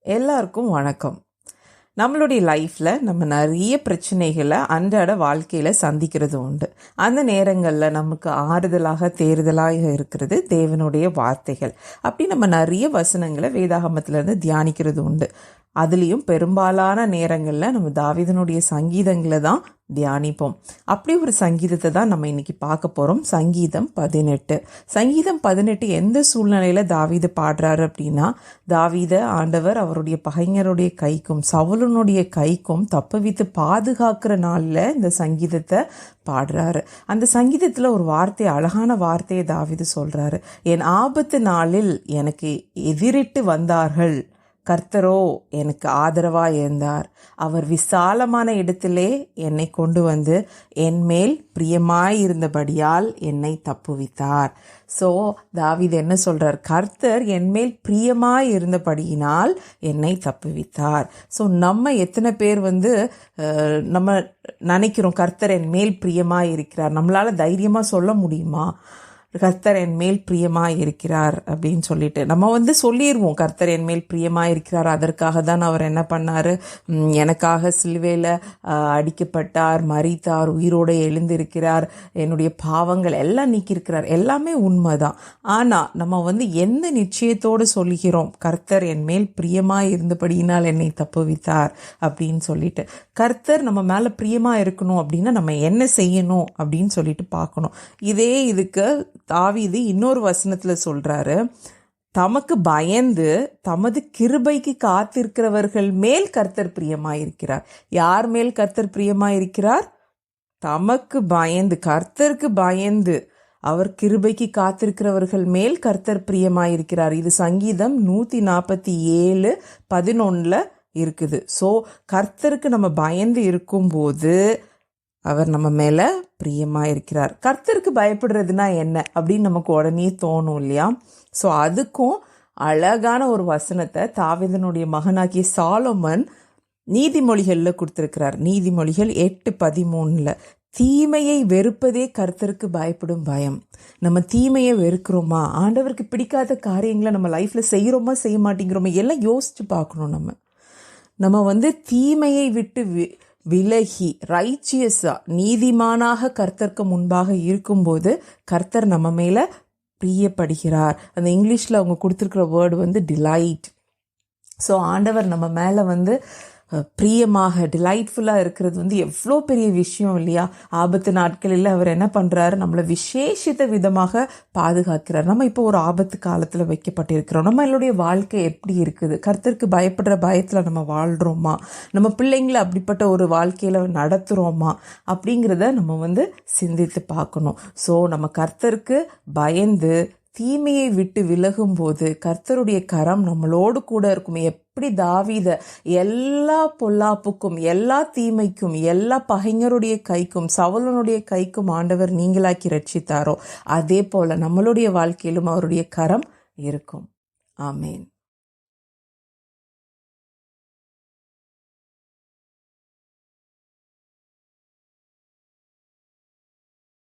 எல்லாருக்கும் வணக்கம். நம்மளுடைய லைஃப்பில் நம்ம நிறைய பிரச்சனைகளை அன்றாட வாழ்க்கையில் சந்திக்கிறது உண்டு. அந்த நேரங்களில் நமக்கு ஆறுதலாக தேறுதலாக இருக்கிறது தேவனுடைய வார்த்தைகள். அப்படி நம்ம நிறைய வசனங்களை வேதாகமத்திலேருந்து தியானிக்கிறது உண்டு. அதுலேயும் பெரும்பாலான நேரங்களில் நம்ம தாவீதனுடைய சங்கீதங்களை தான் தியானிப்போம். அப்படி ஒரு சங்கீதத்தை தான் நம்ம இன்னைக்கு பார்க்க போகிறோம். சங்கீதம் 18. சங்கீதம் 18 எந்த சூழ்நிலையில் தாவீது பாடுறாரு அப்படின்னா, தாவீத ஆண்டவர் அவருடைய பகைஞருடைய கைக்கும் சவுலனுடைய கைக்கும் தப்புவித்து பாதுகாக்கிற நாளில் இந்த சங்கீதத்தை பாடுறாரு. அந்த சங்கீதத்தில் ஒரு வார்த்தை, அழகான வார்த்தையை தாவீது சொல்கிறாரு. என் ஆபத்து நாளில் எனக்கு எதிரிட்டு வந்தார்கள், கர்த்தரோ எனக்கு ஆதரவாக இருந்தார். அவர் விசாலமான இடத்திலே என்னை கொண்டு வந்து என் மேல் பிரியமாயிருந்தபடியால் என்னை தப்புவித்தார். ஸோ தாவீது என்ன சொல்றார்? கர்த்தர் என் மேல் பிரியமாயிருந்தபடியினால் என்னை தப்புவித்தார். ஸோ நம்ம எத்தனை பேர் நம்ம நினைக்கிறோம் கர்த்தர் என் மேல் பிரியமாயிருக்கிறார்? நம்மளால தைரியமாக சொல்ல முடியுமா கர்த்தர் என் மேல் பிரியமாக இருக்கிறார் அப்படின்னு சொல்லிட்டு? நம்ம சொல்லிடுவோம் கர்த்தர் என் மேல் பிரியமாக இருக்கிறார், அதற்காக தான் அவர் என்ன பண்ணார், எனக்காக சிலுவையில் அடிக்கப்பட்டார், மரித்தார், உயிரோடு எழுந்திருக்கிறார், என்னுடைய பாவங்கள் எல்லாம் நீக்கியிருக்கிறார். எல்லாமே உண்மைதான். ஆனால் நம்ம எந்த நிச்சயத்தோடு சொல்லுகிறோம் கர்த்தர் என் மேல் பிரியமாக இருந்தபடியினால் என்னை தப்புவித்தார் அப்படின்னு சொல்லிட்டு? கர்த்தர் நம்ம மேலே பிரியமாக இருக்கணும் அப்படின்னா நம்ம என்ன செய்யணும் அப்படின்னு சொல்லிட்டு பார்க்கணும். இதுக்கு தாவீது இன்னொரு வசனத்தில் சொல்றாரு, தமக்கு பயந்து தமது கிருபைக்கு காத்திருக்கிறவர்கள் மேல் கர்த்தர் பிரியமாயிருக்கிறார். யார் மேல் கர்த்தர் பிரியமாயிருக்கிறார்? தமக்கு பயந்து, கர்த்தருக்கு பயந்து அவர் கிருபைக்கு காத்திருக்கிறவர்கள் மேல் கர்த்தர் பிரியமாயிருக்கிறார். இது சங்கீதம் 147:11 இருக்குது. ஸோ கர்த்தருக்கு நம்ம பயந்து இருக்கும்போது அவர் நம்ம மேலே பிரியமாக இருக்கிறார். கர்த்தருக்கு பயப்படுறதுனா என்ன அப்படின்னு நமக்கு உடனே தோணும் இல்லையா? ஸோ அதுக்கும் அழகான ஒரு வசனத்தை தாவீதனுடைய மகனாகிய சாலோமன் நீதிமொழிகளில் கொடுத்துருக்கிறார். நீதிமொழிகள் 8:13. தீமையை வெறுப்பதே கர்த்தருக்கு பயப்படும் பயம். நம்ம தீமையை வெறுக்கிறோமா? ஆண்டவருக்கு பிடிக்காத காரியங்களை நம்ம லைஃப்பில் செய்கிறோமா செய்ய மாட்டேங்கிறோமா எல்லாம் யோசிச்சு பார்க்கணும். நம்ம தீமையை விட்டு விலகி ரைச்சியஸா நீதிமானாக கர்த்தருக்கு முன்பாக இருக்கும்போது கர்த்தர் நம்ம மேல பிரியப்படுகிறார். அந்த இங்கிலீஷ்ல அவங்க கொடுத்துருக்கிற வேர்டு டிலைட். ஸோ ஆண்டவர் நம்ம மேல பிரியமாக டிலைட்ஃபுல்லாக இருக்கிறது எவ்வளோ பெரிய விஷயம் இல்லையா? ஆபத்து நாட்களில் அவர் என்ன பண்ணுறாரு? நம்மளை விசேஷித்த விதமாக பாதுகாக்கிறார். நம்ம இப்போ ஒரு ஆபத்து காலத்தில் வைக்கப்பட்டிருக்கிறோம். நம்மளுடைய வாழ்க்கை எப்படி இருக்குது? கர்த்தருக்கு பயப்படுற பயத்தில் நம்ம வாழ்கிறோமா? நம்ம பிள்ளைங்களை அப்படிப்பட்ட ஒரு வாழ்க்கையில் நடத்துகிறோமா? அப்படிங்கிறத நம்ம சிந்தித்து பார்க்கணும். ஸோ நம்ம கர்த்தருக்கு பயந்து தீமையை விட்டு விலகும்போது கர்த்தருடைய கரம் நம்மளோடு கூட இருக்கும். எப்படி தாவீத எல்லா பொல்லாப்புக்கும், எல்லா தீமைக்கும், எல்லா பகைஞருடைய கைக்கும், சவுலனுடைய கைக்கும் ஆண்டவர் நீங்களாக்கி ரட்சித்தாரோ, அதே போல நம்மளுடைய வாழ்க்கையிலும் அவருடைய கரம் இருக்கும். ஆமேன்.